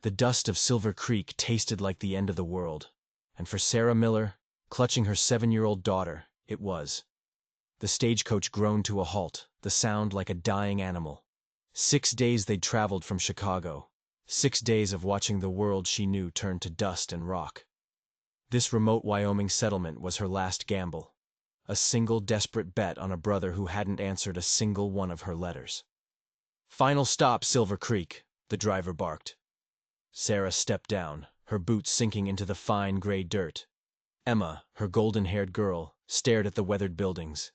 The dust of Silver Creek tasted like the end of the world, and for Sarah Miller, clutching her 7-year-old daughter, it was. The stagecoach groaned to a halt, the sound like a dying animal. 6 days they'd traveled from Chicago, 6 days of watching the world she knew turn to dust and rock. This remote Wyoming settlement was her last gamble, a single desperate bet on a brother who hadn't answered a single one of her letters. "Final stop, Silver Creek," the driver barked. Sarah stepped down, her boots sinking into the fine gray dirt. Emma, her golden-haired girl, stared at the weathered buildings.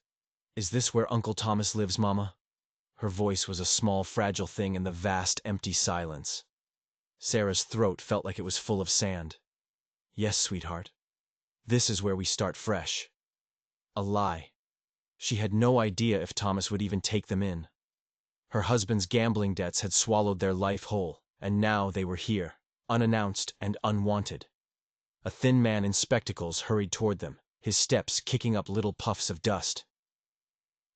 "Is this where Uncle Thomas lives, Mama?" Her voice was a small, fragile thing in the vast, empty silence. Sarah's throat felt like it was full of sand. "Yes, sweetheart. This is where we start fresh." A lie. She had no idea if Thomas would even take them in. Her husband's gambling debts had swallowed their life whole, and now they were here, unannounced and unwanted. A thin man in spectacles hurried toward them, his steps kicking up little puffs of dust.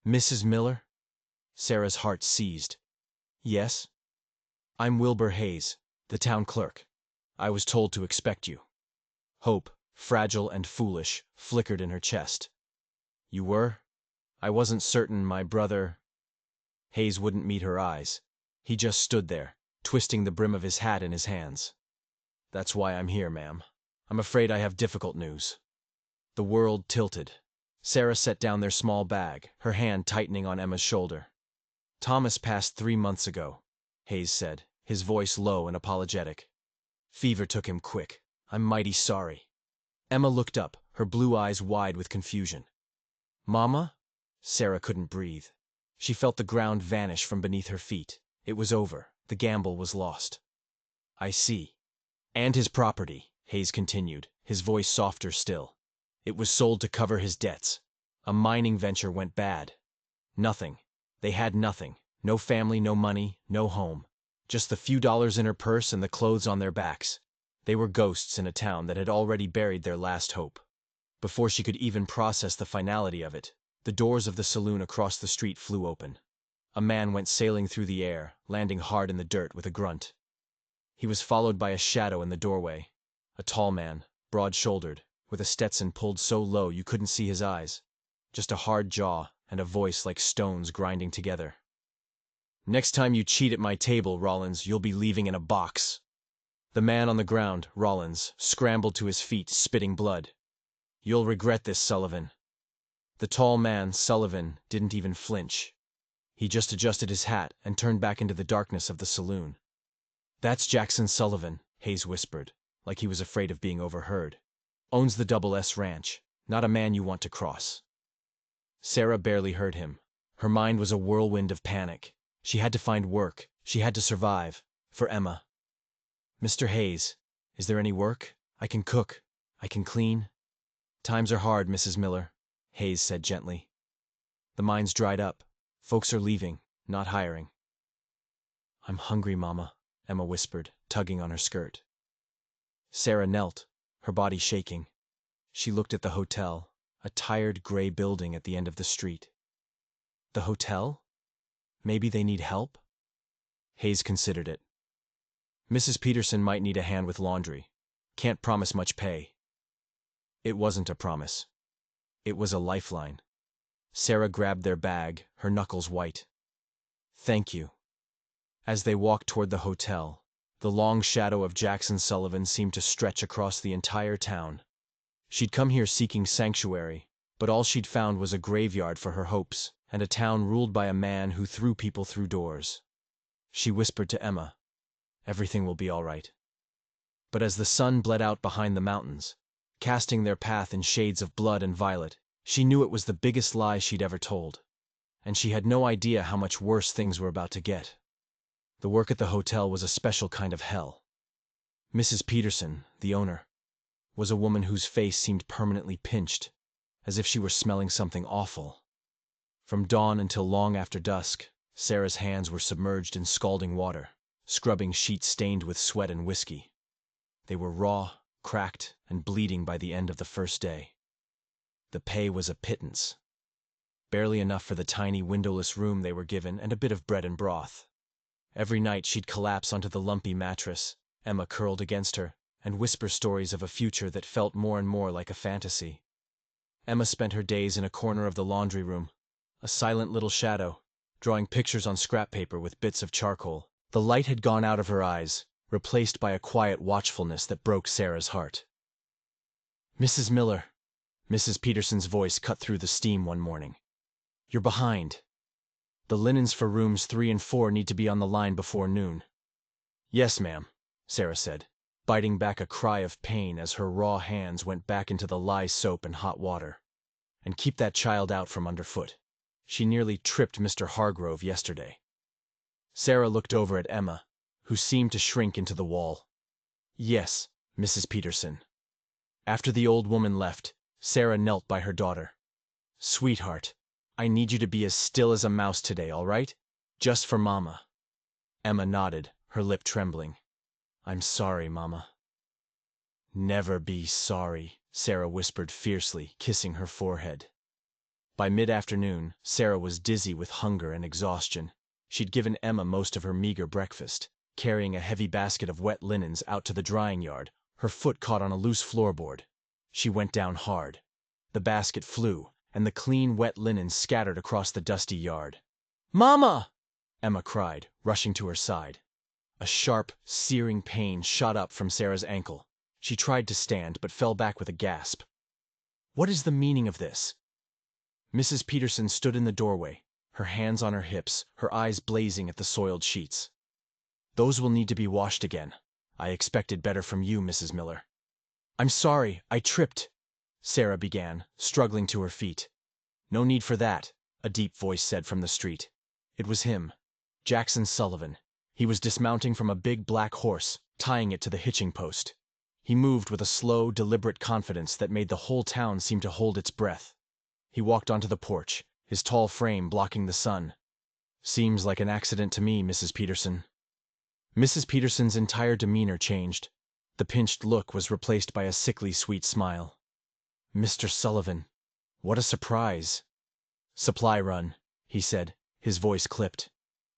"Mrs. Miller?" Sarah's heart seized. "Yes?" "I'm Wilbur Hayes, the town clerk. I was told to expect you." Hope, fragile and foolish, flickered in her chest. "You were? I wasn't certain my brother—" Hayes wouldn't meet her eyes. He just stood there, twisting the brim of his hat in his hands. "That's why I'm here, ma'am. I'm afraid I have difficult news." The world tilted. Sarah set down their small bag, her hand tightening on Emma's shoulder. "Thomas passed 3 months ago," Hayes said, his voice low and apologetic. "Fever took him quick. I'm mighty sorry." Emma looked up, her blue eyes wide with confusion. "Mama?" Sarah couldn't breathe. She felt the ground vanish from beneath her feet. It was over. The gamble was lost. "I see." "And his property," Hayes continued, his voice softer still. "It was sold to cover his debts. A mining venture went bad. Nothing. They had nothing. No family, no money, no home. Just the few dollars in her purse and the clothes on their backs. They were ghosts in a town that had already buried their last hope." Before she could even process the finality of it, the doors of the saloon across the street flew open. A man went sailing through the air, landing hard in the dirt with a grunt. He was followed by a shadow in the doorway, a tall man, broad-shouldered, with a Stetson pulled so low you couldn't see his eyes, just a hard jaw and a voice like stones grinding together. "Next time you cheat at my table, Rollins, you'll be leaving in a box." The man on the ground, Rollins, scrambled to his feet, spitting blood. "You'll regret this, Sullivan." The tall man, Sullivan, didn't even flinch. He just adjusted his hat and turned back into the darkness of the saloon. "That's Jackson Sullivan," Hayes whispered, like he was afraid of being overheard. "Owns the Double S Ranch. Not a man you want to cross." Sarah barely heard him. Her mind was a whirlwind of panic. She had to find work. She had to survive. For Emma. "Mr. Hayes, is there any work? I can cook. I can clean." "Times are hard, Mrs. Miller," Hayes said gently. "The mine's dried up. Folks are leaving, not hiring." "I'm hungry, Mama," Emma whispered, tugging on her skirt. Sarah knelt, her body shaking. She looked at the hotel, a tired gray building at the end of the street. The hotel? Maybe they need help? Hayes considered it. "Mrs. Peterson might need a hand with laundry. Can't promise much pay." It wasn't a promise. It was a lifeline. Sarah grabbed their bag, her knuckles white. "Thank you." As they walked toward the hotel, the long shadow of Jackson Sullivan seemed to stretch across the entire town. She'd come here seeking sanctuary, but all she'd found was a graveyard for her hopes, and a town ruled by a man who threw people through doors. She whispered to Emma, "Everything will be all right." But as the sun bled out behind the mountains, casting their path in shades of blood and violet, she knew it was the biggest lie she'd ever told. And she had no idea how much worse things were about to get. The work at the hotel was a special kind of hell. Mrs. Peterson, the owner, was a woman whose face seemed permanently pinched, as if she were smelling something awful. From dawn until long after dusk, Sarah's hands were submerged in scalding water, scrubbing sheets stained with sweat and whiskey. They were raw, cracked, and bleeding by the end of the first day. The pay was a pittance. Barely enough for the tiny windowless room they were given and a bit of bread and broth. Every night she'd collapse onto the lumpy mattress, Emma curled against her, and whisper stories of a future that felt more and more like a fantasy. Emma spent her days in a corner of the laundry room, a silent little shadow, drawing pictures on scrap paper with bits of charcoal. The light had gone out of her eyes, replaced by a quiet watchfulness that broke Sarah's heart. "Mrs. Miller," Mrs. Peterson's voice cut through the steam one morning. "You're behind. The linens for rooms 3 and 4 need to be on the line before noon." "Yes, ma'am," Sarah said, biting back a cry of pain as her raw hands went back into the lye soap and hot water. "And keep that child out from underfoot. She nearly tripped Mr. Hargrove yesterday." Sarah looked over at Emma, who seemed to shrink into the wall. "Yes, Mrs. Peterson." After the old woman left, Sarah knelt by her daughter. "Sweetheart, I need you to be as still as a mouse today, all right? Just for Mama." Emma nodded, her lip trembling. "I'm sorry, Mama." "Never be sorry," Sarah whispered fiercely, kissing her forehead. By mid-afternoon, Sarah was dizzy with hunger and exhaustion. She'd given Emma most of her meager breakfast. Carrying a heavy basket of wet linens out to the drying yard, her foot caught on a loose floorboard. She went down hard. The basket flew, and the clean, wet linen scattered across the dusty yard. "Mama!" Emma cried, rushing to her side. A sharp, searing pain shot up from Sarah's ankle. She tried to stand, but fell back with a gasp. "What is the meaning of this?" Mrs. Peterson stood in the doorway, her hands on her hips, her eyes blazing at the soiled sheets. "Those will need to be washed again. I expected better from you, Mrs. Miller." "I'm sorry, I tripped," Sarah began, struggling to her feet. "No need for that," a deep voice said from the street. It was him, Jackson Sullivan. He was dismounting from a big black horse, tying it to the hitching post. He moved with a slow, deliberate confidence that made the whole town seem to hold its breath. He walked onto the porch, his tall frame blocking the sun. "Seems like an accident to me, Mrs. Peterson." Mrs. Peterson's entire demeanor changed. The pinched look was replaced by a sickly sweet smile. "Mr. Sullivan, what a surprise." "Supply run," he said, his voice clipped.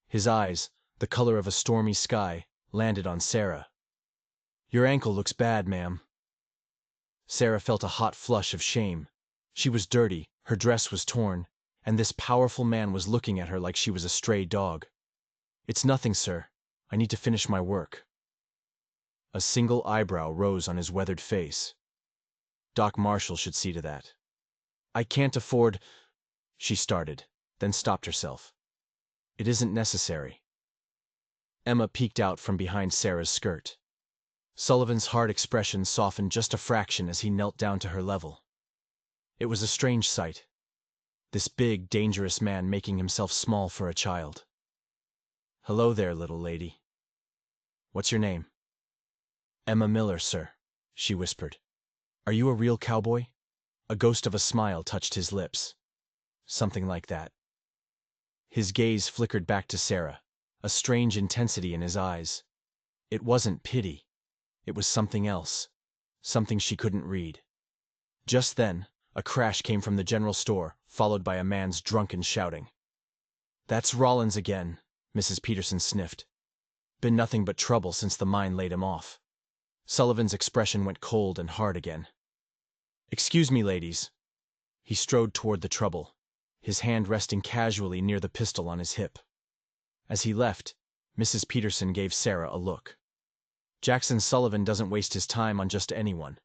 His eyes, the color of a stormy sky, landed on Sarah. "Your ankle looks bad, ma'am." Sarah felt a hot flush of shame. She was dirty, her dress was torn, and this powerful man was looking at her like she was a stray dog. "It's nothing, sir. I need to finish my work." A single eyebrow rose on his weathered face. Doc Marshall should see to that. "I can't afford—" she started, then stopped herself. "It isn't necessary." Emma peeked out from behind Sarah's skirt. Sullivan's hard expression softened just a fraction as he knelt down to her level. It was a strange sight. This big, dangerous man making himself small for a child. "Hello there, little lady. What's your name?" "Emma Miller, sir," she whispered. "Are you a real cowboy?" A ghost of a smile touched his lips. "Something like that." His gaze flickered back to Sarah, a strange intensity in his eyes. It wasn't pity. It was something else. Something she couldn't read. Just then, a crash came from the general store, followed by a man's drunken shouting. "That's Rollins again," Mrs. Peterson sniffed. "Been nothing but trouble since the mine laid him off." Sullivan's expression went cold and hard again. "Excuse me, ladies." He strode toward the trouble, his hand resting casually near the pistol on his hip. As he left, Mrs. Peterson gave Sarah a look. "Jackson Sullivan doesn't waste his time on just anyone.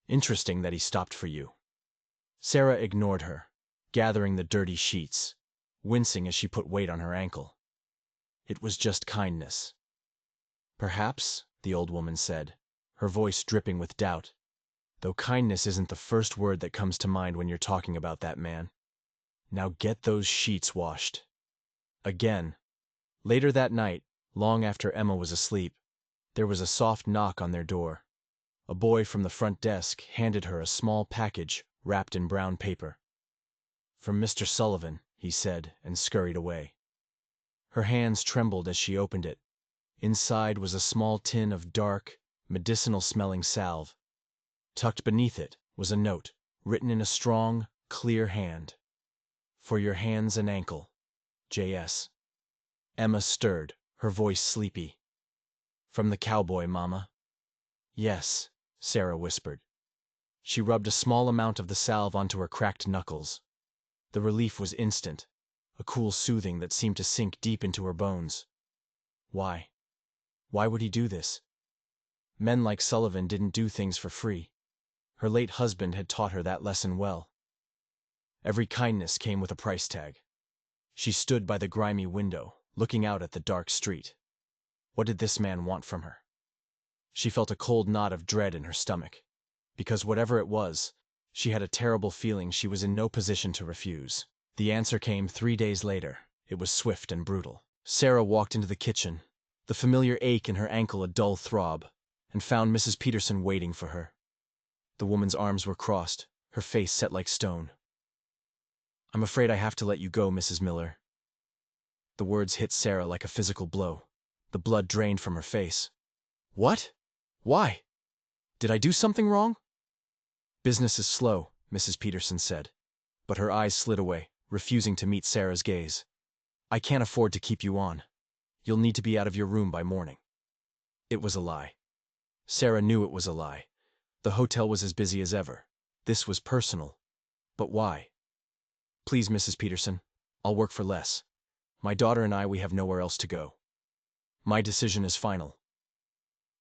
Interesting that he stopped for you." Sarah ignored her, gathering the dirty sheets, wincing as she put weight on her ankle. It was just kindness. "Perhaps," the old woman said, her voice dripping with doubt, "though kindness isn't the first word that comes to mind when you're talking about that man. Now get those sheets washed." Again. Later that night, long after Emma was asleep, there was a soft knock on their door. A boy from the front desk handed her a small package wrapped in brown paper. "From Mr. Sullivan," he said, and scurried away. Her hands trembled as she opened it. Inside was a small tin of dark, medicinal-smelling salve. Tucked beneath it was a note, written in a strong, clear hand. "For your hands and ankle, J.S." Emma stirred, her voice sleepy. From the cowboy, Mama. Yes, Sarah whispered. She rubbed a small amount of the salve onto her cracked knuckles. The relief was instant, a cool soothing that seemed to sink deep into her bones. Why? Why would he do this? Men like Sullivan didn't do things for free. Her late husband had taught her that lesson well. Every kindness came with a price tag. She stood by the grimy window, looking out at the dark street. What did this man want from her? She felt a cold knot of dread in her stomach, because whatever it was, she had a terrible feeling she was in no position to refuse. The answer came 3 days later. It was swift and brutal. Sarah walked into the kitchen, the familiar ache in her ankle a dull throb, and found Mrs. Peterson waiting for her. The woman's arms were crossed, her face set like stone. "I'm afraid I have to let you go, Mrs. Miller." The words hit Sarah like a physical blow. The blood drained from her face. What? Why? Did I do something wrong? Business is slow, Mrs. Peterson said, but her eyes slid away, refusing to meet Sarah's gaze. I can't afford to keep you on. You'll need to be out of your room by morning. It was a lie. Sarah knew it was a lie. The hotel was as busy as ever. This was personal. But why? Please, Mrs. Peterson, I'll work for less. My daughter and I, we have nowhere else to go. My decision is final.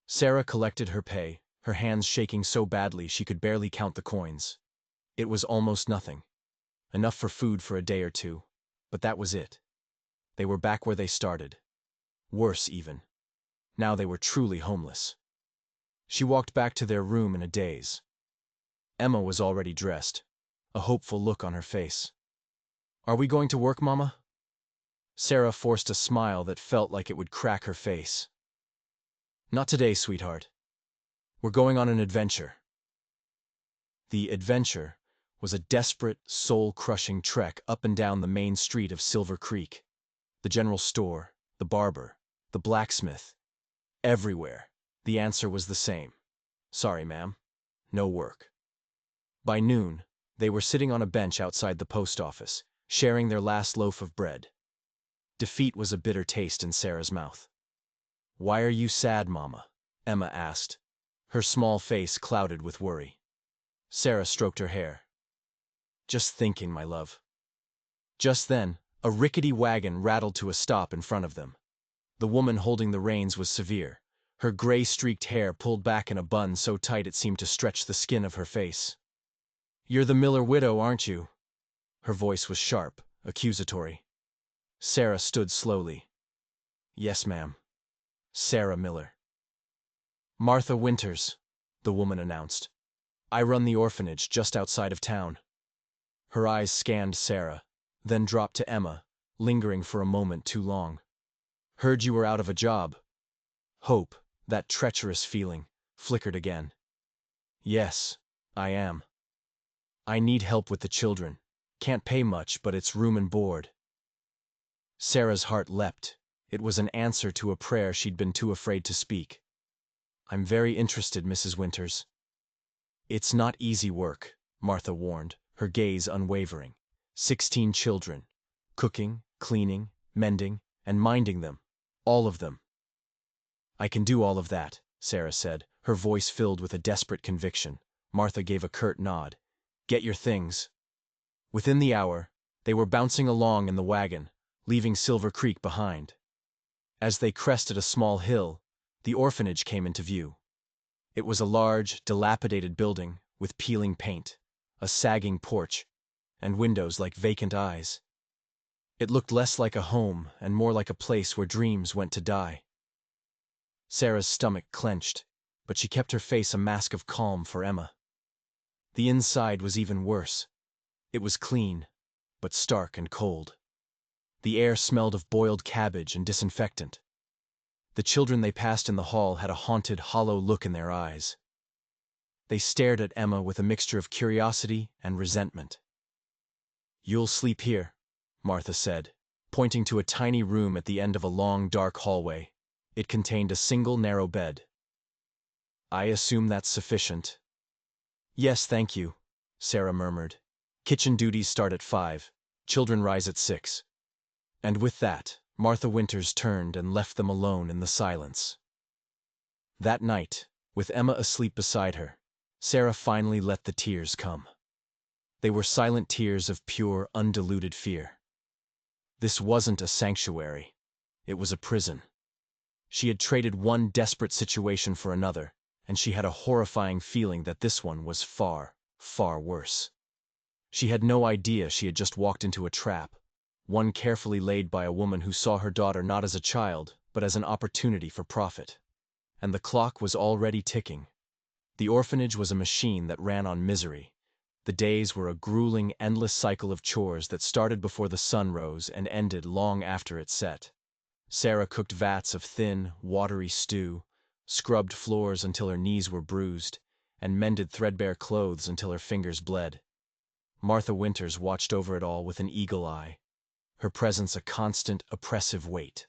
Sarah collected her pay, her hands shaking so badly she could barely count the coins. It was almost nothing. Enough for food for a day or two, but that was it. They were back where they started. Worse, even. Now they were truly homeless. She walked back to their room in a daze. Emma was already dressed, a hopeful look on her face. Are we going to work, Mama? Sarah forced a smile that felt like it would crack her face. Not today, sweetheart. We're going on an adventure. The adventure was a desperate, soul-crushing trek up and down the main street of Silver Creek. The general store, the barber, the blacksmith. Everywhere, the answer was the same. Sorry, ma'am. No work. By noon, they were sitting on a bench outside the post office, sharing their last loaf of bread. Defeat was a bitter taste in Sarah's mouth. Why are you sad, Mama? Emma asked, her small face clouded with worry. Sarah stroked her hair. Just thinking, my love. Just then, a rickety wagon rattled to a stop in front of them. The woman holding the reins was severe, her gray-streaked hair pulled back in a bun so tight it seemed to stretch the skin of her face. You're the Miller widow, aren't you? Her voice was sharp, accusatory. Sarah stood slowly. Yes, ma'am. Sarah Miller. Martha Winters, the woman announced. I run the orphanage just outside of town. Her eyes scanned Sarah, then dropped to Emma, lingering for a moment too long. Heard you were out of a job. Hope, that treacherous feeling, flickered again. Yes, I am. I need help with the children. Can't pay much, but it's room and board. Sarah's heart leapt. It was an answer to a prayer she'd been too afraid to speak. I'm very interested, Mrs. Winters. It's not easy work, Martha warned, her gaze unwavering. 16 children. Cooking, cleaning, mending, and minding them. All of them. I can do all of that, Sarah said, her voice filled with a desperate conviction. Martha gave a curt nod. Get your things. Within the hour, they were bouncing along in the wagon, leaving Silver Creek behind. As they crested a small hill, the orphanage came into view. It was a large, dilapidated building with peeling paint, a sagging porch, and windows like vacant eyes. It looked less like a home and more like a place where dreams went to die. Sarah's stomach clenched, but she kept her face a mask of calm for Emma. The inside was even worse. It was clean, but stark and cold. The air smelled of boiled cabbage and disinfectant. The children they passed in the hall had a haunted, hollow look in their eyes. They stared at Emma with a mixture of curiosity and resentment. You'll sleep here, Martha said, pointing to a tiny room at the end of a long, dark hallway. It contained a single narrow bed. I assume that's sufficient. Yes, thank you, Sarah murmured. Kitchen duties start at 5. Children rise at 6. And with that, Martha Winters turned and left them alone in the silence. That night, with Emma asleep beside her, Sarah finally let the tears come. They were silent tears of pure, undiluted fear. This wasn't a sanctuary. It was a prison. She had traded one desperate situation for another, and she had a horrifying feeling that this one was far, far worse. She had no idea she had just walked into a trap, one carefully laid by a woman who saw her daughter not as a child, but as an opportunity for profit. And the clock was already ticking. The orphanage was a machine that ran on misery. The days were a grueling, endless cycle of chores that started before the sun rose and ended long after it set. Sarah cooked vats of thin, watery stew, scrubbed floors until her knees were bruised, and mended threadbare clothes until her fingers bled. Martha Winters watched over it all with an eagle eye, her presence a constant, oppressive weight.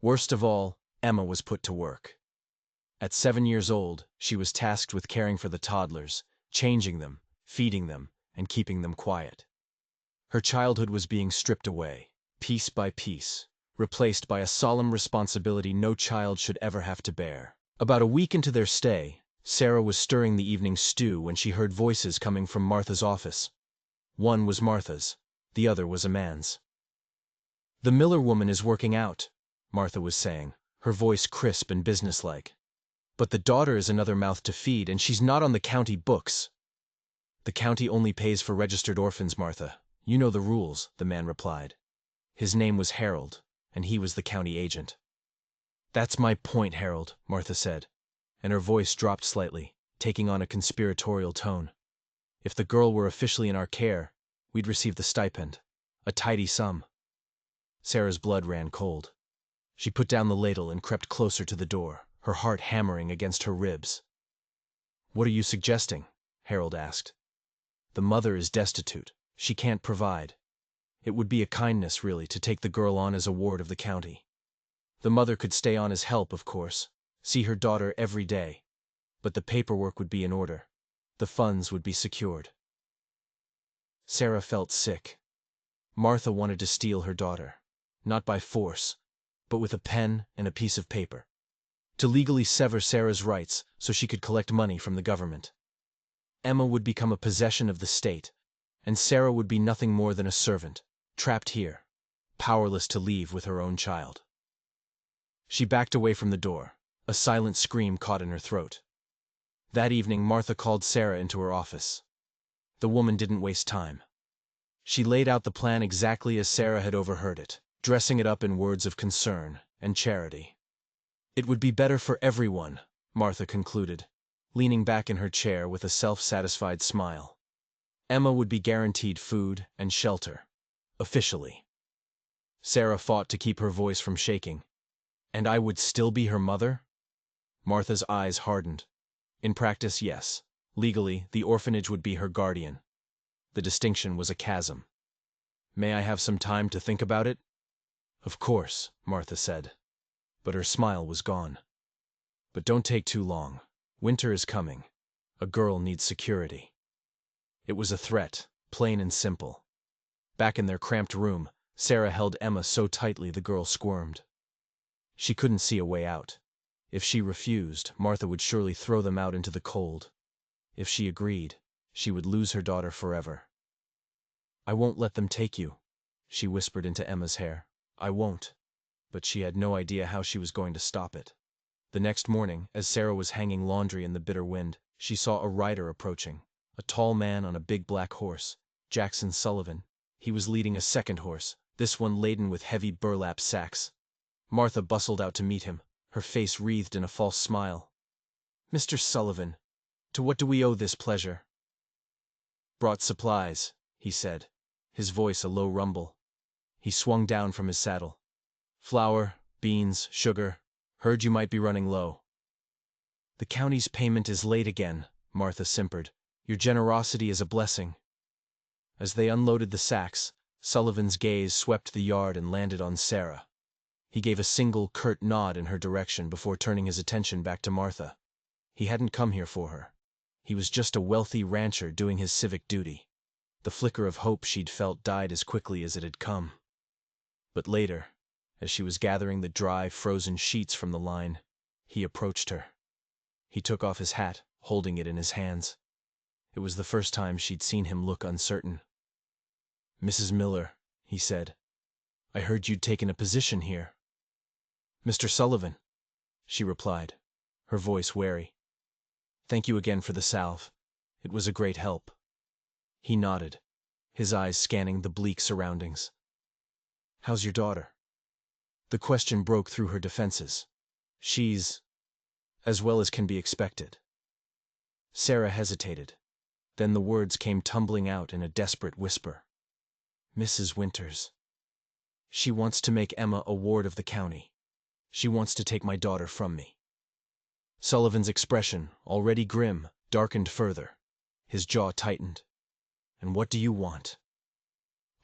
Worst of all, Emma was put to work. At 7 years old, she was tasked with caring for the toddlers, changing them, feeding them, and keeping them quiet. Her childhood was being stripped away, piece by piece, replaced by a solemn responsibility no child should ever have to bear. About a week into their stay, Sarah was stirring the evening stew when she heard voices coming from Martha's office. One was Martha's, the other was a man's. "The Miller woman is working out," Martha was saying, her voice crisp and businesslike. "But the daughter is another mouth to feed, and she's not on the county books." "The county only pays for registered orphans, Martha. You know the rules," the man replied. His name was Harold, and he was the county agent. "That's my point, Harold," Martha said, and her voice dropped slightly, taking on a conspiratorial tone. "If the girl were officially in our care, we'd receive the stipend, a tidy sum." Sarah's blood ran cold. She put down the ladle and crept closer to the door, her heart hammering against her ribs. "What are you suggesting?" Harold asked. "The mother is destitute. She can't provide. It would be a kindness, really, to take the girl on as a ward of the county. The mother could stay on as help, of course, see her daughter every day. But the paperwork would be in order. The funds would be secured." Sarah felt sick. Martha wanted to steal her daughter, not by force, but with a pen and a piece of paper, to legally sever Sarah's rights so she could collect money from the government. Emma would become a possession of the state, and Sarah would be nothing more than a servant, trapped here, powerless to leave with her own child. She backed away from the door, a silent scream caught in her throat. That evening Martha called Sarah into her office. The woman didn't waste time. She laid out the plan exactly as Sarah had overheard it, dressing it up in words of concern and charity. "It would be better for everyone," Martha concluded, leaning back in her chair with a self-satisfied smile. Emma would be guaranteed food and shelter, officially. Sarah fought to keep her voice from shaking. "And I would still be her mother?" Martha's eyes hardened. In practice, yes. Legally, the orphanage would be her guardian. The distinction was a chasm. "May I have some time to think about it?" "Of course," Martha said. But her smile was gone. "But don't take too long. Winter is coming. A girl needs security." It was a threat, plain and simple. Back in their cramped room, Sarah held Emma so tightly the girl squirmed. She couldn't see a way out. If she refused, Martha would surely throw them out into the cold. If she agreed, she would lose her daughter forever. "I won't let them take you," she whispered into Emma's hair. "I won't." But she had no idea how she was going to stop it. The next morning, as Sarah was hanging laundry in the bitter wind, she saw a rider approaching. A tall man on a big black horse, Jackson Sullivan. He was leading a second horse, this one laden with heavy burlap sacks. Martha bustled out to meet him, her face wreathed in a false smile. "Mr. Sullivan, to what do we owe this pleasure?" "Brought supplies," he said, his voice a low rumble. He swung down from his saddle. "Flour, beans, sugar. Heard you might be running low." "The county's payment is late again," Martha simpered. "Your generosity is a blessing." As they unloaded the sacks, Sullivan's gaze swept the yard and landed on Sarah. He gave a single curt nod in her direction before turning his attention back to Martha. He hadn't come here for her. He was just a wealthy rancher doing his civic duty. The flicker of hope she'd felt died as quickly as it had come. But later, as she was gathering the dry, frozen sheets from the line, He approached her. He took off his hat, holding it in his hands. It was the first time she'd seen him look uncertain. "Mrs. Miller," he said, "I heard you'd taken a position here." "Mr. Sullivan," she replied, her voice wary. "Thank you again for the salve. It was a great help." He nodded, his eyes scanning the bleak surroundings. "How's your daughter?" The question broke through her defenses. "She's as well as can be expected." Sarah hesitated. Then the words came tumbling out in a desperate whisper. "Mrs. Winters. She wants to make Emma a ward of the county. She wants to take my daughter from me." Sullivan's expression, already grim, darkened further. His jaw tightened. "And what do you want?"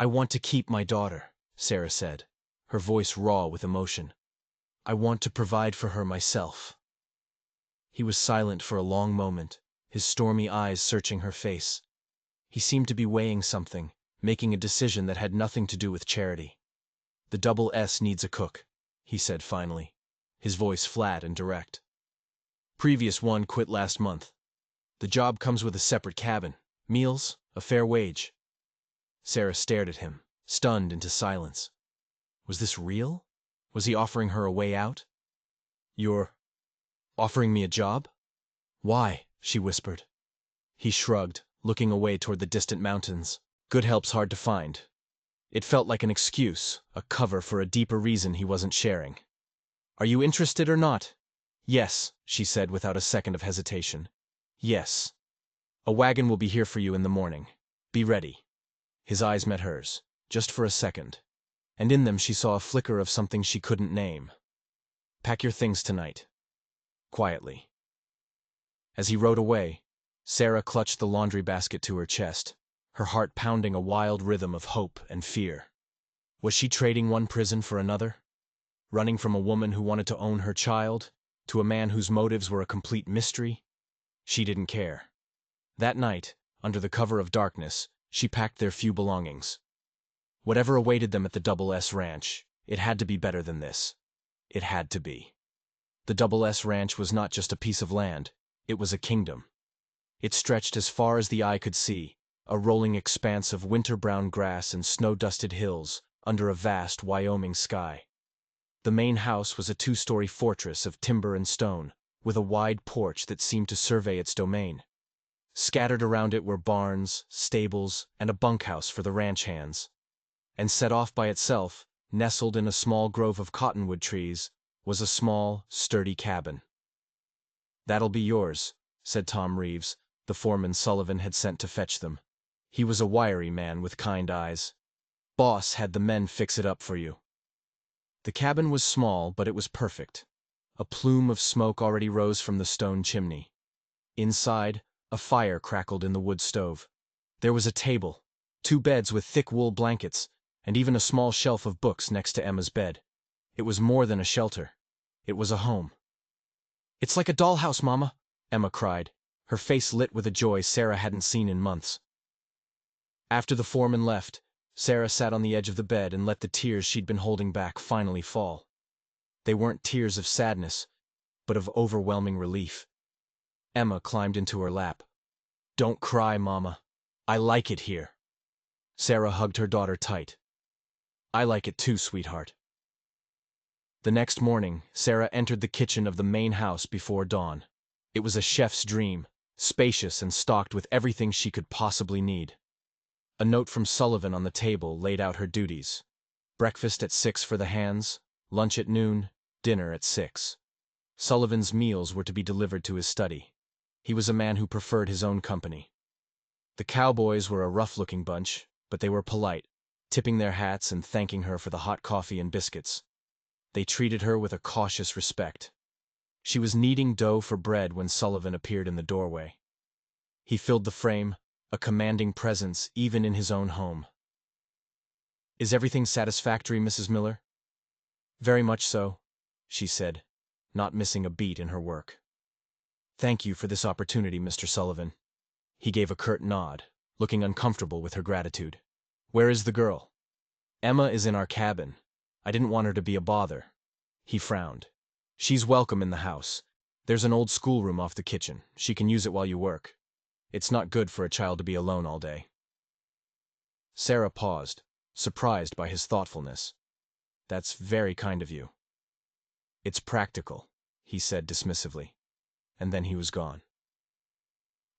"I want to keep my daughter," Sarah said, her voice raw with emotion. "I want to provide for her myself." He was silent for a long moment, his stormy eyes searching her face. He seemed to be weighing something, making a decision that had nothing to do with Charity. "The double S needs a cook," he said finally, his voice flat and direct. "Previous one quit last month. The job comes with a separate cabin, meals, a fair wage." Sarah stared at him, stunned into silence. Was this real? Was he offering her a way out? "You're offering me a job?" "Why?" she whispered. He shrugged, looking away toward the distant mountains. "Good help's hard to find." It felt like an excuse, a cover for a deeper reason he wasn't sharing. "Are you interested or not?" "Yes," she said without a second of hesitation. "Yes. A wagon will be here for you in the morning. Be ready." His eyes met hers, just for a second, and in them she saw a flicker of something she couldn't name. "Pack your things tonight." Quietly. As he rode away, Sarah clutched the laundry basket to her chest, her heart pounding a wild rhythm of hope and fear. Was she trading one prison for another? Running from a woman who wanted to own her child, to a man whose motives were a complete mystery? She didn't care. That night, under the cover of darkness, she packed their few belongings. Whatever awaited them at the Double S Ranch, it had to be better than this. It had to be. The Double S Ranch was not just a piece of land, it was a kingdom. It stretched as far as the eye could see, a rolling expanse of winter-brown grass and snow-dusted hills under a vast Wyoming sky. The main house was a two-story fortress of timber and stone, with a wide porch that seemed to survey its domain. Scattered around it were barns, stables, and a bunkhouse for the ranch hands. And set off by itself, nestled in a small grove of cottonwood trees, was a small, sturdy cabin. "That'll be yours," said Tom Reeves, the foreman Sullivan had sent to fetch them. He was a wiry man with kind eyes. "Boss had the men fix it up for you." The cabin was small, but it was perfect. A plume of smoke already rose from the stone chimney. Inside, a fire crackled in the wood stove. There was a table, 2 beds with thick wool blankets, and even a small shelf of books next to Emma's bed. It was more than a shelter. It was a home. "It's like a dollhouse, Mama," Emma cried, her face lit with a joy Sarah hadn't seen in months. After the foreman left, Sarah sat on the edge of the bed and let the tears she'd been holding back finally fall. They weren't tears of sadness, but of overwhelming relief. Emma climbed into her lap. "Don't cry, Mama. I like it here." Sarah hugged her daughter tight. "I like it too, sweetheart." The next morning, Sarah entered the kitchen of the main house before dawn. It was a chef's dream, spacious and stocked with everything she could possibly need. A note from Sullivan on the table laid out her duties. Breakfast at 6 for the hands, lunch at noon, dinner at 6. Sullivan's meals were to be delivered to his study. He was a man who preferred his own company. The Cowboys were a rough-looking bunch, but they were polite, tipping their hats and thanking her for the hot coffee and biscuits. They treated her with a cautious respect. She was kneading dough for bread when Sullivan appeared in the doorway. He filled the frame, a commanding presence even in his own home. "Is everything satisfactory, Mrs. Miller?" "Very much so," she said, not missing a beat in her work. "Thank you for this opportunity, Mr. Sullivan." He gave a curt nod, looking uncomfortable with her gratitude. "Where is the girl?" "Emma is in our cabin. I didn't want her to be a bother." He frowned. She's welcome in the house. There's an old schoolroom off the kitchen. She can use it while you work. It's not good for a child to be alone all day." Sarah paused, surprised by his thoughtfulness. "That's very kind of you." "It's practical," he said dismissively, and then he was gone.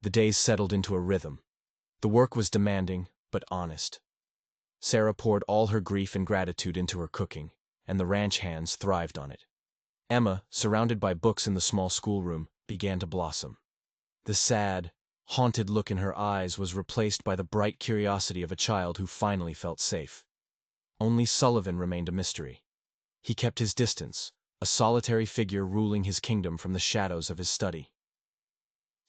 The days settled into a rhythm. The work was demanding, but honest. Sarah poured all her grief and gratitude into her cooking, and the ranch hands thrived on it. Emma, surrounded by books in the small schoolroom, began to blossom. The sad, haunted look in her eyes was replaced by the bright curiosity of a child who finally felt safe. Only Sullivan remained a mystery. He kept his distance, a solitary figure ruling his kingdom from the shadows of his study.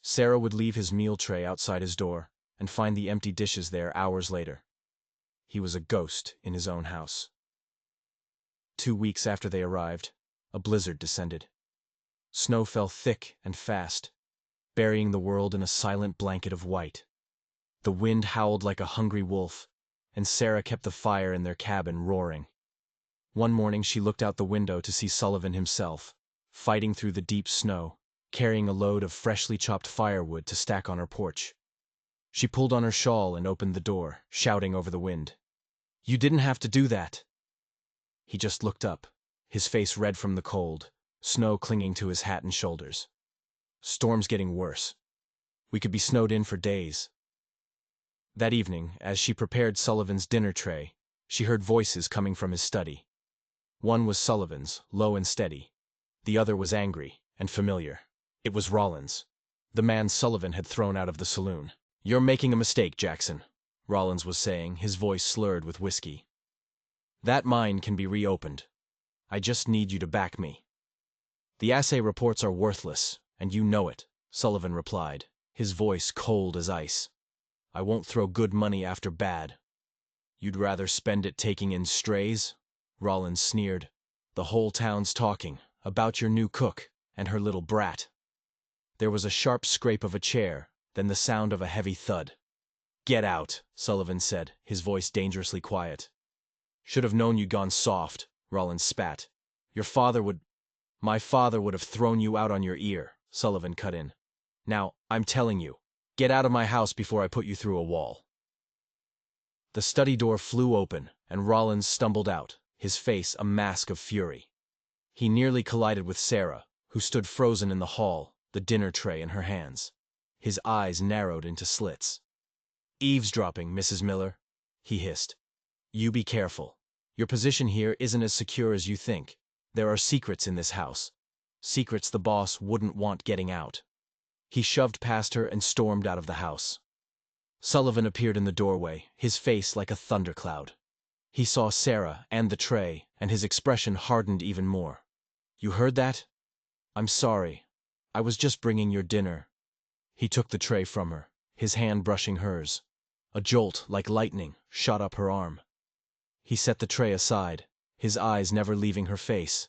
Sarah would leave his meal tray outside his door and find the empty dishes there hours later. He was a ghost in his own house. 2 weeks after they arrived, a blizzard descended. Snow fell thick and fast, burying the world in a silent blanket of white. The wind howled like a hungry wolf, and Sarah kept the fire in their cabin roaring. One morning she looked out the window to see Sullivan himself, fighting through the deep snow, carrying a load of freshly chopped firewood to stack on her porch. She pulled on her shawl and opened the door, shouting over the wind, "You didn't have to do that!" He just looked up, his face red from the cold, snow clinging to his hat and shoulders. "Storm's getting worse. We could be snowed in for days." That evening, as she prepared Sullivan's dinner tray, she heard voices coming from his study. One was Sullivan's, low and steady. The other was angry and familiar. It was Rollins, the man Sullivan had thrown out of the saloon. "You're making a mistake, Jackson," Rollins was saying, his voice slurred with whiskey. "That mine can be reopened. I just need you to back me." "The assay reports are worthless, and you know it," Sullivan replied, his voice cold as ice. "I won't throw good money after bad." "You'd rather spend it taking in strays?" Rollins sneered. "The whole town's talking about your new cook and her little brat." There was a sharp scrape of a chair, then the sound of a heavy thud. "Get out," Sullivan said, his voice dangerously quiet. "Should have known you'd gone soft," Rollins spat. My father would have thrown you out on your ear," Sullivan cut in. "Now, I'm telling you, get out of my house before I put you through a wall." The study door flew open, and Rollins stumbled out, his face a mask of fury. He nearly collided with Sarah, who stood frozen in the hall, the dinner tray in her hands. His eyes narrowed into slits. "Eavesdropping, Mrs. Miller," he hissed. "You be careful. Your position here isn't as secure as you think. There are secrets in this house. Secrets the boss wouldn't want getting out." He shoved past her and stormed out of the house. Sullivan appeared in the doorway, his face like a thundercloud. He saw Sarah and the tray, and his expression hardened even more. "You heard that? I'm sorry. I was just bringing your dinner." He took the tray from her, his hand brushing hers. A jolt, like lightning, shot up her arm. He set the tray aside, his eyes never leaving her face.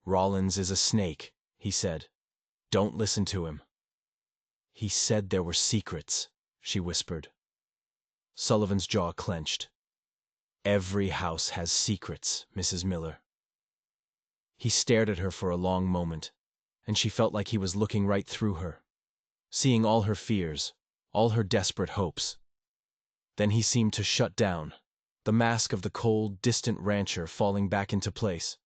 "Rollins is a snake," he said. "Don't listen to him." "He said there were secrets," she whispered. Sullivan's jaw clenched. "Every house has secrets, Mrs. Miller." He stared at her for a long moment, and she felt like he was looking right through her, seeing all her fears, all her desperate hopes. Then he seemed to shut down, the mask of the cold, distant rancher falling back into place.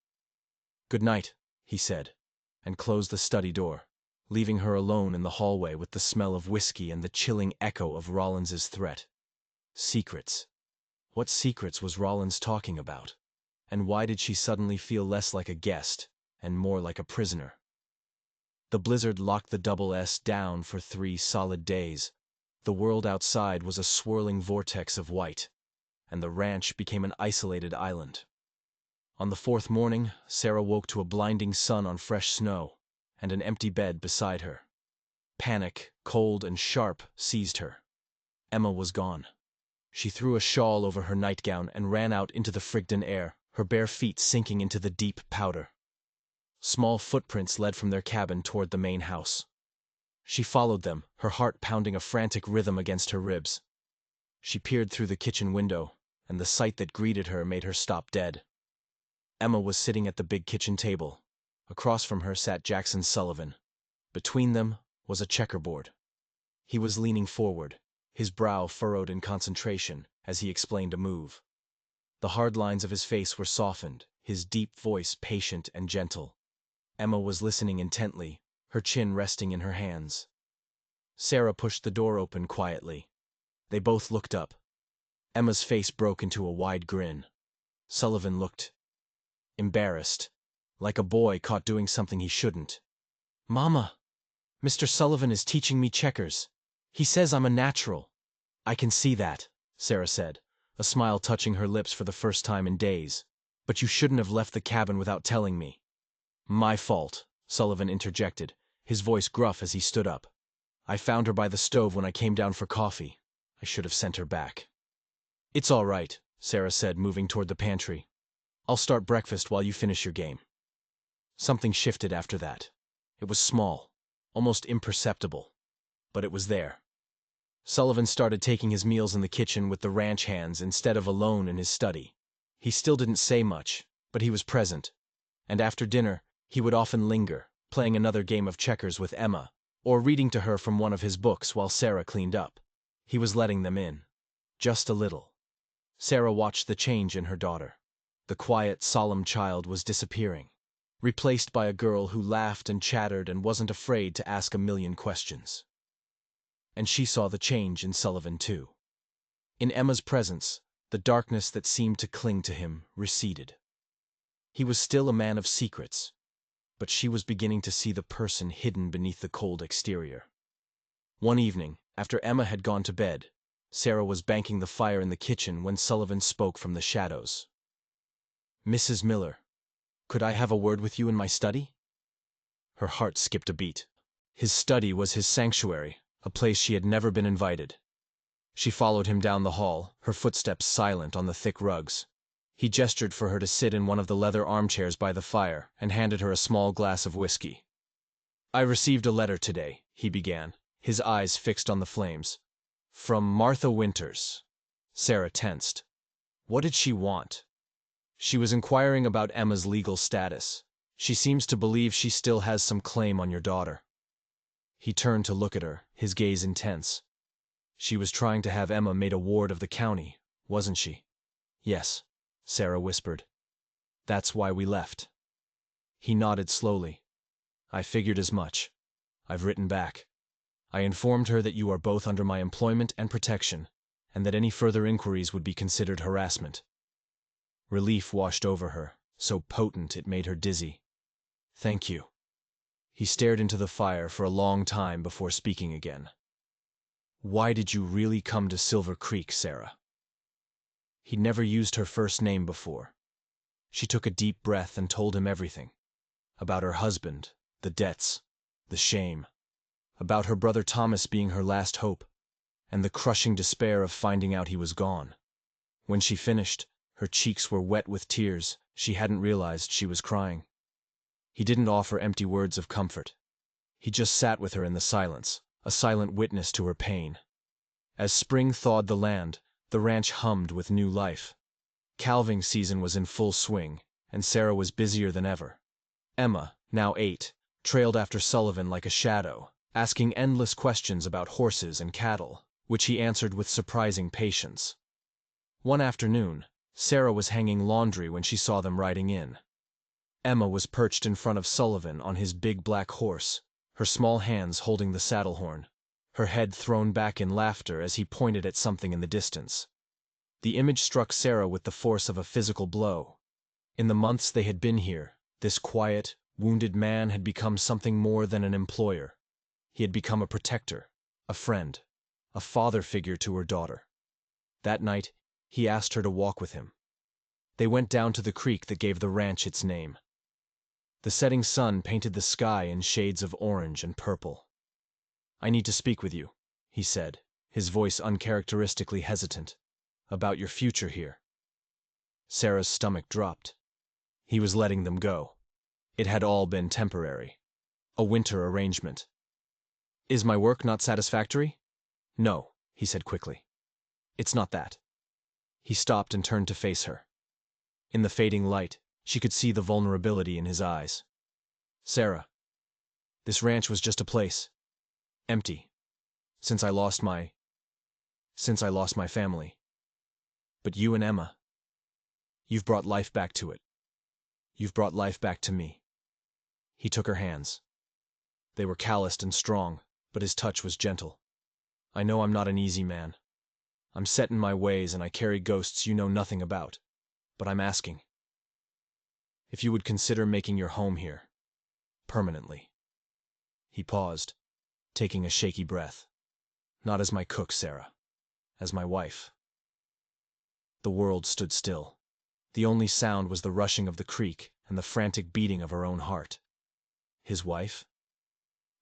"Good night," he said, and closed the study door, leaving her alone in the hallway with the smell of whiskey and the chilling echo of Rollins's threat. Secrets. What secrets was Rollins talking about? And why did she suddenly feel less like a guest and more like a prisoner? The blizzard locked the Double S down for 3 solid days. The world outside was a swirling vortex of white, and the ranch became an isolated island. On the 4th morning, Sarah woke to a blinding sun on fresh snow, and an empty bed beside her. Panic, cold and sharp, seized her. Emma was gone. She threw a shawl over her nightgown and ran out into the Frigden air, her bare feet sinking into the deep powder. Small footprints led from their cabin toward the main house. She followed them, her heart pounding a frantic rhythm against her ribs. She peered through the kitchen window, and the sight that greeted her made her stop dead. Emma was sitting at the big kitchen table, Across from her sat Jackson Sullivan. Between them was a checkerboard. He was leaning forward, his brow furrowed in concentration as he explained a move. The hard lines of his face were softened, his deep voice patient and gentle. Emma was listening intently, her chin resting in her hands. Sarah pushed the door open quietly. They both looked up. Emma's face broke into a wide grin. Sullivan looked embarrassed, like a boy caught doing something he shouldn't. "Mama, Mr. Sullivan is teaching me checkers. He says I'm a natural." "I can see that," Sarah said, a smile touching her lips for the first time in days. "But you shouldn't have left the cabin without telling me." "My fault," Sullivan interjected, his voice gruff as he stood up. "I found her by the stove when I came down for coffee. I should have sent her back." "It's all right," Sarah said, moving toward the pantry. "I'll start breakfast while you finish your game." Something shifted after that. It was small, almost imperceptible, but it was there. Sullivan started taking his meals in the kitchen with the ranch hands instead of alone in his study. He still didn't say much, but he was present. And after dinner, he would often linger, playing another game of checkers with Emma, or reading to her from one of his books while Sarah cleaned up. He was letting them in. Just a little. Sarah watched the change in her daughter. The quiet, solemn child was disappearing, replaced by a girl who laughed and chattered and wasn't afraid to ask a million questions. And she saw the change in Sullivan, too. In Emma's presence, the darkness that seemed to cling to him receded. He was still a man of secrets, but she was beginning to see the person hidden beneath the cold exterior. One evening, after Emma had gone to bed, Sarah was banking the fire in the kitchen when Sullivan spoke from the shadows. "Mrs. Miller, could I have a word with you in my study?" Her heart skipped a beat. His study was his sanctuary, a place she had never been invited. She followed him down the hall, her footsteps silent on the thick rugs. He gestured for her to sit in one of the leather armchairs by the fire and handed her a small glass of whiskey. "I received a letter today," he began, his eyes fixed on the flames. "From Martha Winters." Sarah tensed. What did she want? She was inquiring about Emma's legal status. "She seems to believe she still has some claim on your daughter." He turned to look at her, his gaze intense. "She was trying to have Emma made a ward of the county, wasn't she?" "Yes," Sarah whispered. "That's why we left." He nodded slowly. "I figured as much. I've written back. I informed her that you are both under my employment and protection, and that any further inquiries would be considered harassment." Relief washed over her, so potent it made her dizzy. "Thank you." He stared into the fire for a long time before speaking again. "Why did you really come to Silver Creek, Sarah?" He'd never used her first name before. She took a deep breath and told him everything. About her husband, the debts, the shame. About her brother Thomas being her last hope, and the crushing despair of finding out he was gone. When she finished, her cheeks were wet with tears. She hadn't realized she was crying. He didn't offer empty words of comfort. He just sat with her in the silence, a silent witness to her pain. As spring thawed the land, the ranch hummed with new life. Calving season was in full swing, and Sarah was busier than ever. Emma, now 8, trailed after Sullivan like a shadow, asking endless questions about horses and cattle, which he answered with surprising patience. One afternoon, Sarah was hanging laundry when she saw them riding in. Emma was perched in front of Sullivan on his big black horse, her small hands holding the saddle horn, her head thrown back in laughter as he pointed at something in the distance. The image struck Sarah with the force of a physical blow. In the months they had been here, this quiet, wounded man had become something more than an employer. He had become a protector, a friend, a father figure to her daughter. That night, he asked her to walk with him. They went down to the creek that gave the ranch its name. The setting sun painted the sky in shades of orange and purple. "I need to speak with you," he said, his voice uncharacteristically hesitant, "about your future here." Sarah's stomach dropped. He was letting them go. It had all been temporary. A winter arrangement. "Is my work not satisfactory?" "No," he said quickly. "It's not that." He stopped and turned to face her. In the fading light, she could see the vulnerability in his eyes. Sarah, this ranch was just a place. Empty. Since I lost my family. But you and Emma, you've brought life back to it. You've brought life back to me. He took her hands. They were calloused and strong, but his touch was gentle. I know I'm not an easy man. I'm set in my ways and I carry ghosts you know nothing about. But I'm asking if you would consider making your home here, permanently. He paused, taking a shaky breath. Not as my cook, Sarah. As my wife. The world stood still. The only sound was the rushing of the creek and the frantic beating of her own heart. His wife?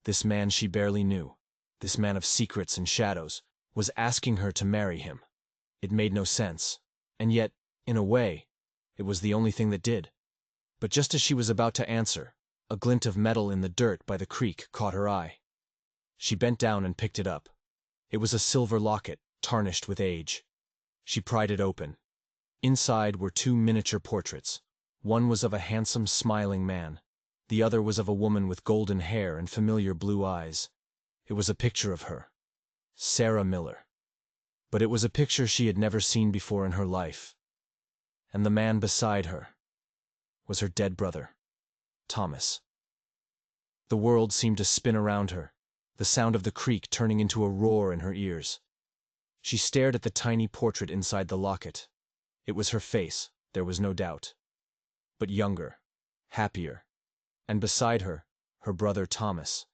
This man she barely knew, this man of secrets and shadows, was asking her to marry him. It made no sense, and yet, in a way, it was the only thing that did. But just as she was about to answer, a glint of metal in the dirt by the creek caught her eye. She bent down and picked it up. It was a silver locket, tarnished with age. She pried it open. Inside were two miniature portraits. One was of a handsome, smiling man. The other was of a woman with golden hair and familiar blue eyes. It was a picture of her, Sarah Miller. But it was a picture she had never seen before in her life. And the man beside her was her dead brother, Thomas. The world seemed to spin around her, the sound of the creek turning into a roar in her ears. She stared at the tiny portrait inside the locket. It was her face, there was no doubt. But younger, happier, and beside her, her brother Thomas,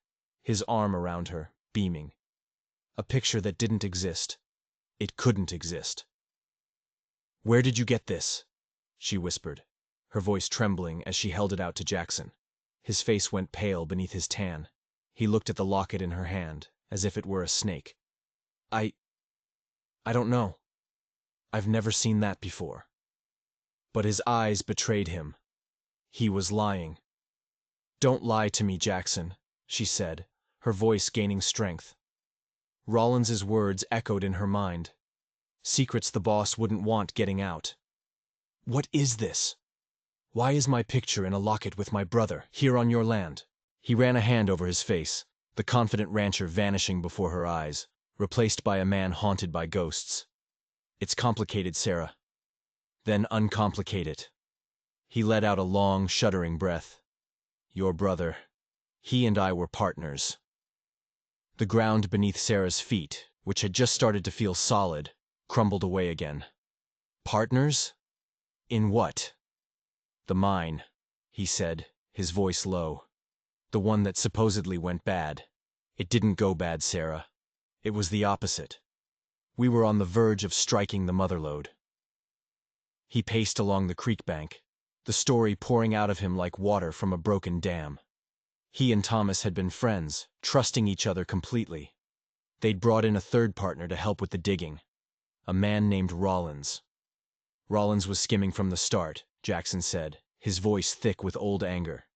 his arm around her, beaming. A picture that didn't exist. It couldn't exist. "Where did you get this?" she whispered, her voice trembling as she held it out to Jackson. His face went pale beneath his tan. He looked at the locket in her hand, as if it were a snake. I don't know. I've never seen that before." But his eyes betrayed him. He was lying. "Don't lie to me, Jackson," she said, her voice gaining strength. Rollins's words echoed in her mind. Secrets the boss wouldn't want getting out. "What is this? Why is my picture in a locket with my brother, here on your land?" He ran a hand over his face, the confident rancher vanishing before her eyes, replaced by a man haunted by ghosts. "It's complicated, Sarah." "Then uncomplicate it." He let out a long, shuddering breath. "Your brother. He and I were partners." The ground beneath Sarah's feet, which had just started to feel solid, crumbled away again. "Partners? In what?" "The mine," he said, his voice low. "The one that supposedly went bad. It didn't go bad, Sarah. It was the opposite. We were on the verge of striking the motherlode." He paced along the creek bank, the story pouring out of him like water from a broken dam. He and Thomas had been friends, trusting each other completely. They'd brought in a third partner to help with the digging, a man named Rollins. Rollins was skimming from the start, Jackson said, his voice thick with old anger.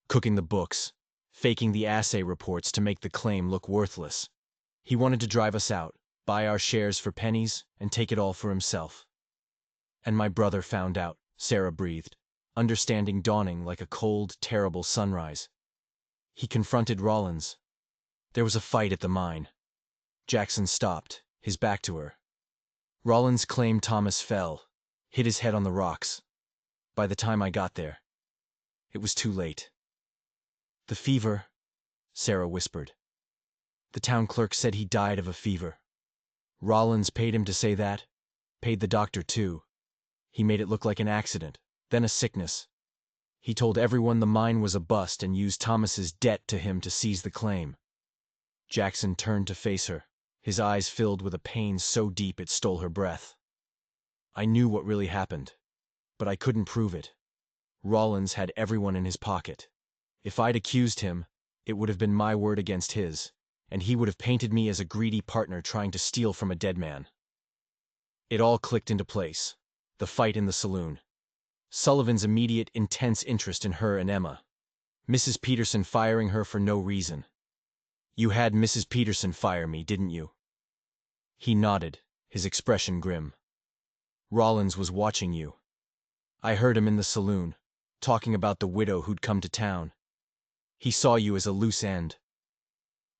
Cooking the books, faking the assay reports to make the claim look worthless. He wanted to drive us out, buy our shares for pennies, and take it all for himself. "And my brother found out," Sarah breathed, understanding dawning like a cold, terrible sunrise. "He confronted Rollins. There was a fight at the mine." Jackson stopped, his back to her. "Rollins claimed Thomas fell, hit his head on the rocks. By the time I got there, it was too late." "The fever," Sarah whispered. "The town clerk said he died of a fever. Rollins paid him to say that, paid the doctor too. He made it look like an accident, then a sickness. He told everyone the mine was a bust and used Thomas's debt to him to seize the claim." Jackson turned to face her, his eyes filled with a pain so deep it stole her breath. "I knew what really happened, but I couldn't prove it. Rollins had everyone in his pocket. If I'd accused him, it would have been my word against his, and he would have painted me as a greedy partner trying to steal from a dead man." It all clicked into place. The fight in the saloon. Sullivan's immediate, intense interest in her and Emma. Mrs. Peterson firing her for no reason. "You had Mrs. Peterson fire me, didn't you?" He nodded, his expression grim. "Rollins was watching you. I heard him in the saloon, talking about the widow who'd come to town. He saw you as a loose end.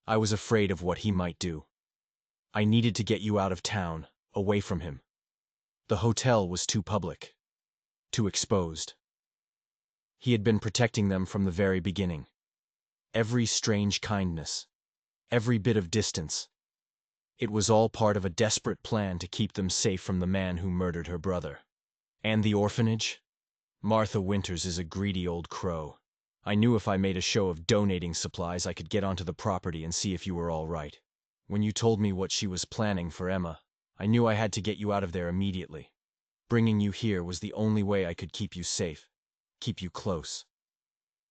I was afraid of what he might do. I needed to get you out of town, away from him. The hotel was too public, too exposed. He had been protecting them from the very beginning. Every strange kindness, every bit of distance. It was all part of a desperate plan to keep them safe from the man who murdered her brother. And the orphanage? Martha Winters is a greedy old crow. I knew if I made a show of donating supplies, I could get onto the property and see if you were all right. When you told me what she was planning for Emma, I knew I had to get you out of there immediately. Bringing you here was the only way I could keep you safe, keep you close.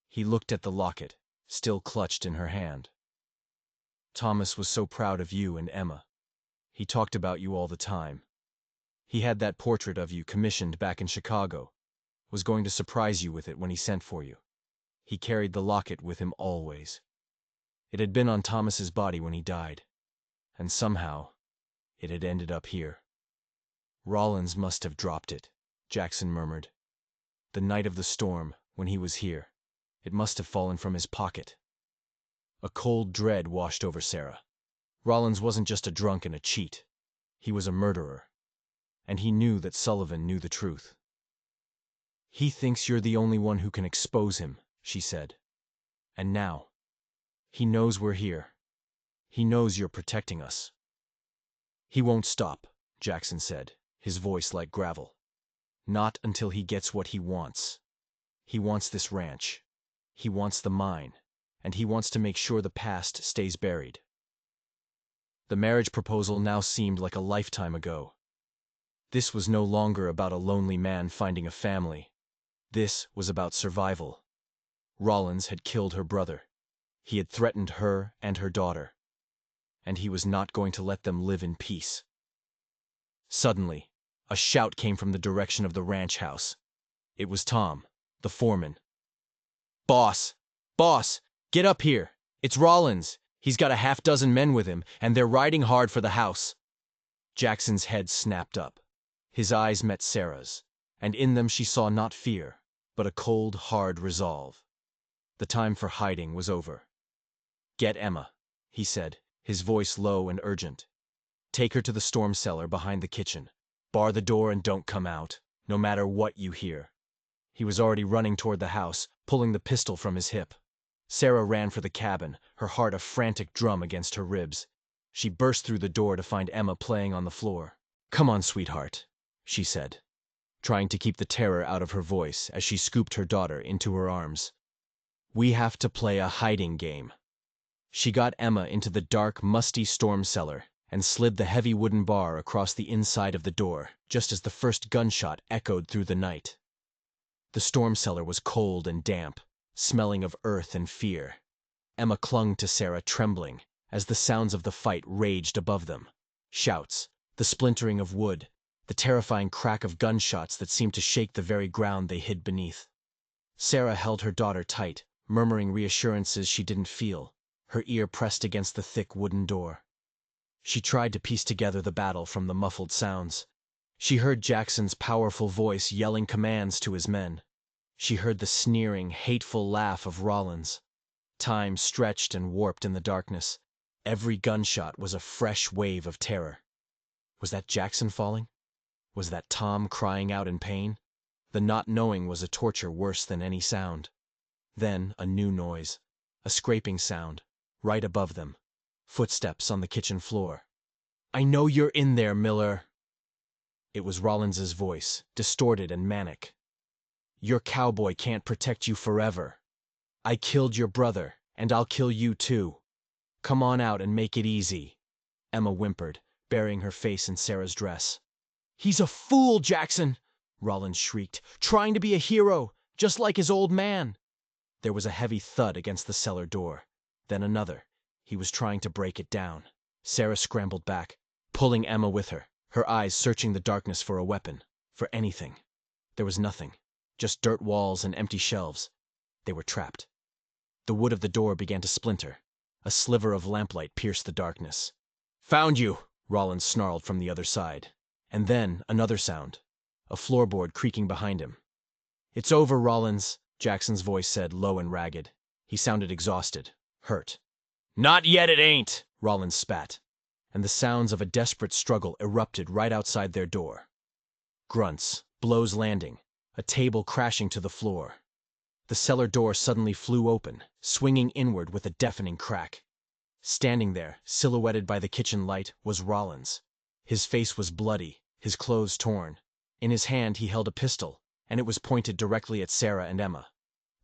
He looked at the locket, still clutched in her hand. Thomas was so proud of you and Emma. He talked about you all the time. He had that portrait of you commissioned back in Chicago, was going to surprise you with it when he sent for you. He carried the locket with him always. It had been on Thomas's body when he died, and somehow it had ended up here. Rollins must have dropped it, Jackson murmured. The night of the storm, when he was here, it must have fallen from his pocket. A cold dread washed over Sarah. Rollins wasn't just a drunk and a cheat. He was a murderer. And he knew that Sullivan knew the truth. He thinks you're the only one who can expose him, she said. And now, he knows we're here. He knows you're protecting us. He won't stop, Jackson said, his voice like gravel. Not until he gets what he wants. He wants this ranch. He wants the mine. And he wants to make sure the past stays buried. The marriage proposal now seemed like a lifetime ago. This was no longer about a lonely man finding a family. This was about survival. Rollins had killed her brother. He had threatened her and her daughter. And he was not going to let them live in peace. Suddenly, a shout came from the direction of the ranch house. It was Tom, the foreman. "Boss! Boss! Get up here! It's Rollins! He's got a half-dozen men with him, and they're riding hard for the house." Jackson's head snapped up. His eyes met Sarah's, and in them she saw not fear, but a cold, hard resolve. The time for hiding was over. "Get Emma," he said, his voice low and urgent. "Take her to the storm cellar behind the kitchen. Bar the door and don't come out, no matter what you hear." He was already running toward the house, pulling the pistol from his hip. Sarah ran for the cabin, her heart a frantic drum against her ribs. She burst through the door to find Emma playing on the floor. "Come on, sweetheart," she said, trying to keep the terror out of her voice as she scooped her daughter into her arms. "We have to play a hiding game." She got Emma into the dark, musty storm cellar and slid the heavy wooden bar across the inside of the door, just as the first gunshot echoed through the night. The storm cellar was cold and damp, smelling of earth and fear. Emma clung to Sarah, trembling, as the sounds of the fight raged above them. Shouts, the splintering of wood, the terrifying crack of gunshots that seemed to shake the very ground they hid beneath. Sarah held her daughter tight, murmuring reassurances she didn't feel, her ear pressed against the thick wooden door. She tried to piece together the battle from the muffled sounds. She heard Jackson's powerful voice yelling commands to his men. She heard the sneering, hateful laugh of Rollins. Time stretched and warped in the darkness. Every gunshot was a fresh wave of terror. Was that Jackson falling? Was that Tom crying out in pain? The not knowing was a torture worse than any sound. Then a new noise, a scraping sound, right above them. Footsteps on the kitchen floor. "I know you're in there, Miller." It was Rollins's voice, distorted and manic. "Your cowboy can't protect you forever. I killed your brother, and I'll kill you too. Come on out and make it easy." Emma whimpered, burying her face in Sarah's dress. "He's a fool, Jackson!" Rollins shrieked. "Trying to be a hero, just like his old man." There was a heavy thud against the cellar door. Then another. He was trying to break it down. Sarah scrambled back, pulling Emma with her, her eyes searching the darkness for a weapon, for anything. There was nothing. Just dirt walls and empty shelves. They were trapped. The wood of the door began to splinter. A sliver of lamplight pierced the darkness. "Found you!" Rollins snarled from the other side. And then another sound. A floorboard creaking behind him. "It's over, Rollins," Jackson's voice said, low and ragged. He sounded exhausted, hurt. "Not yet it ain't!" Rollins spat, and the sounds of a desperate struggle erupted right outside their door. Grunts, blows landing, a table crashing to the floor. The cellar door suddenly flew open, swinging inward with a deafening crack. Standing there, silhouetted by the kitchen light, was Rollins. His face was bloody, his clothes torn. In his hand he held a pistol, and it was pointed directly at Sarah and Emma.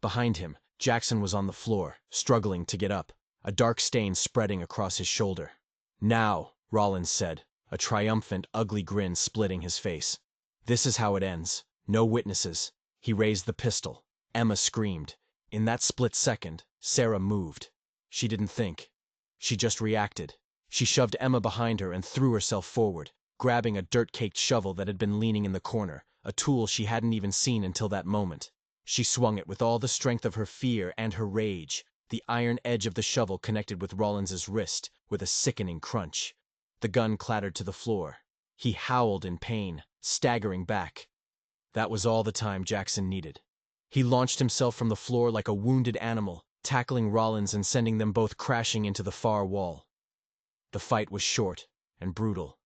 Behind him, Jackson was on the floor, struggling to get up, a dark stain spreading across his shoulder. "Now," Rollins said, a triumphant, ugly grin splitting his face. "This is how it ends. No witnesses." He raised the pistol. Emma screamed. In that split second, Sarah moved. She didn't think. She just reacted. She shoved Emma behind her and threw herself forward, grabbing a dirt-caked shovel that had been leaning in the corner, a tool she hadn't even seen until that moment. She swung it with all the strength of her fear and her rage. The iron edge of the shovel connected with Rollins's wrist with a sickening crunch. The gun clattered to the floor. He howled in pain, staggering back. That was all the time Jackson needed. He launched himself from the floor like a wounded animal, tackling Rollins and sending them both crashing into the far wall. The fight was short and brutal.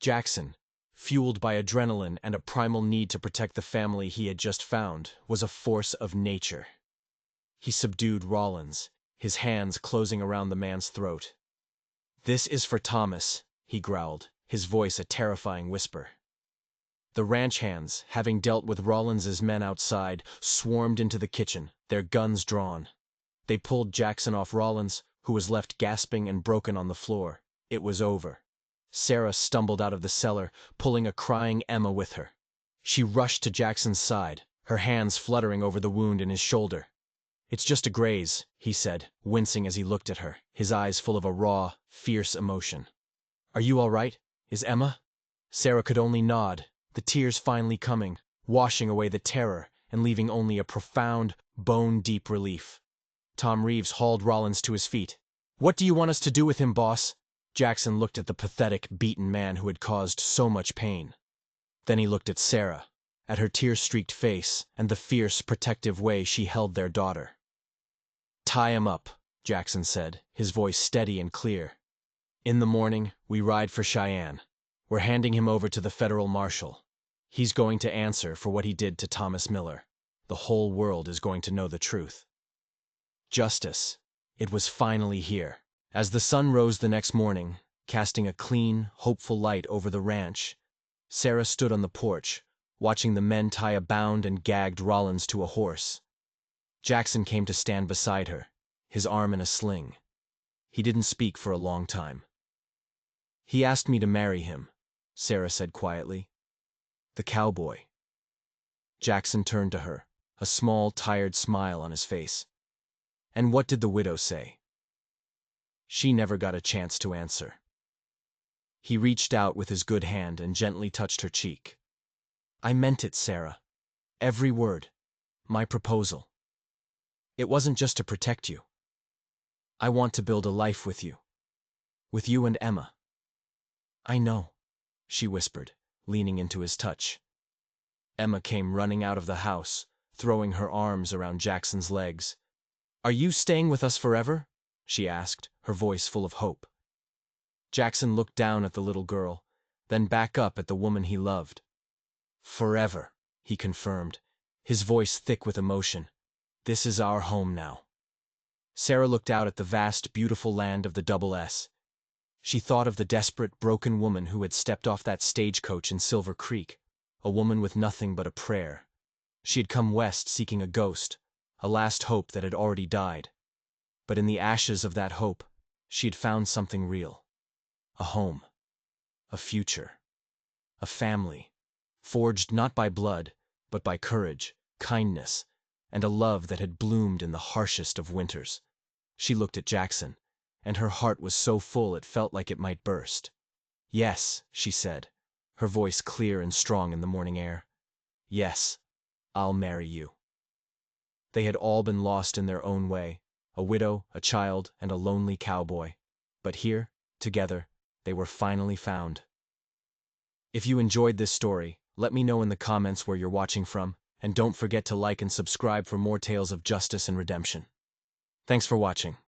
Jackson, fueled by adrenaline and a primal need to protect the family he had just found, was a force of nature. He subdued Rollins, his hands closing around the man's throat. "This is for Thomas," he growled, his voice a terrifying whisper. The ranch hands, having dealt with Rollins's men outside, swarmed into the kitchen, their guns drawn. They pulled Jackson off Rollins, who was left gasping and broken on the floor. It was over. Sarah stumbled out of the cellar, pulling a crying Emma with her. She rushed to Jackson's side, her hands fluttering over the wound in his shoulder. "It's just a graze," he said, wincing as he looked at her, his eyes full of a raw, fierce emotion. "Are you all right? Is Emma?" Sarah could only nod, the tears finally coming, washing away the terror and leaving only a profound, bone-deep relief. Tom Reeves hauled Rollins to his feet. "What do you want us to do with him, boss?" Jackson looked at the pathetic, beaten man who had caused so much pain. Then he looked at Sarah, at her tear-streaked face and the fierce, protective way she held their daughter. "Tie him up," Jackson said, his voice steady and clear. "In the morning, we ride for Cheyenne. We're handing him over to the federal marshal. He's going to answer for what he did to Thomas Miller. The whole world is going to know the truth." Justice. It was finally here. As the sun rose the next morning, casting a clean, hopeful light over the ranch, Sarah stood on the porch, watching the men tie a bound and gagged Rollins to a horse. Jackson came to stand beside her, his arm in a sling. He didn't speak for a long time. "He asked me to marry him," Sarah said quietly. "The cowboy." Jackson turned to her, a small, tired smile on his face. "And what did the widow say?" She never got a chance to answer. He reached out with his good hand and gently touched her cheek. "I meant it, Sarah. Every word. My proposal. It wasn't just to protect you. I want to build a life with you. With you and Emma." "I know," she whispered, leaning into his touch. Emma came running out of the house, throwing her arms around Jackson's legs. "Are you staying with us forever?" she asked, her voice full of hope. Jackson looked down at the little girl, then back up at the woman he loved. "Forever," he confirmed, his voice thick with emotion. "This is our home now." Sarah looked out at the vast, beautiful land of the Double S. She thought of the desperate, broken woman who had stepped off that stagecoach in Silver Creek, a woman with nothing but a prayer. She had come west seeking a ghost, a last hope that had already died. But in the ashes of that hope, she had found something real. A home. A future. A family. Forged not by blood, but by courage, kindness, and a love that had bloomed in the harshest of winters. She looked at Jackson, and her heart was so full it felt like it might burst. "Yes," she said, her voice clear and strong in the morning air. "Yes, I'll marry you." They had all been lost in their own way, a widow, a child, and a lonely cowboy. But here, together, they were finally found. If you enjoyed this story, let me know in the comments where you're watching from, and don't forget to like and subscribe for more tales of justice and redemption. Thanks for watching.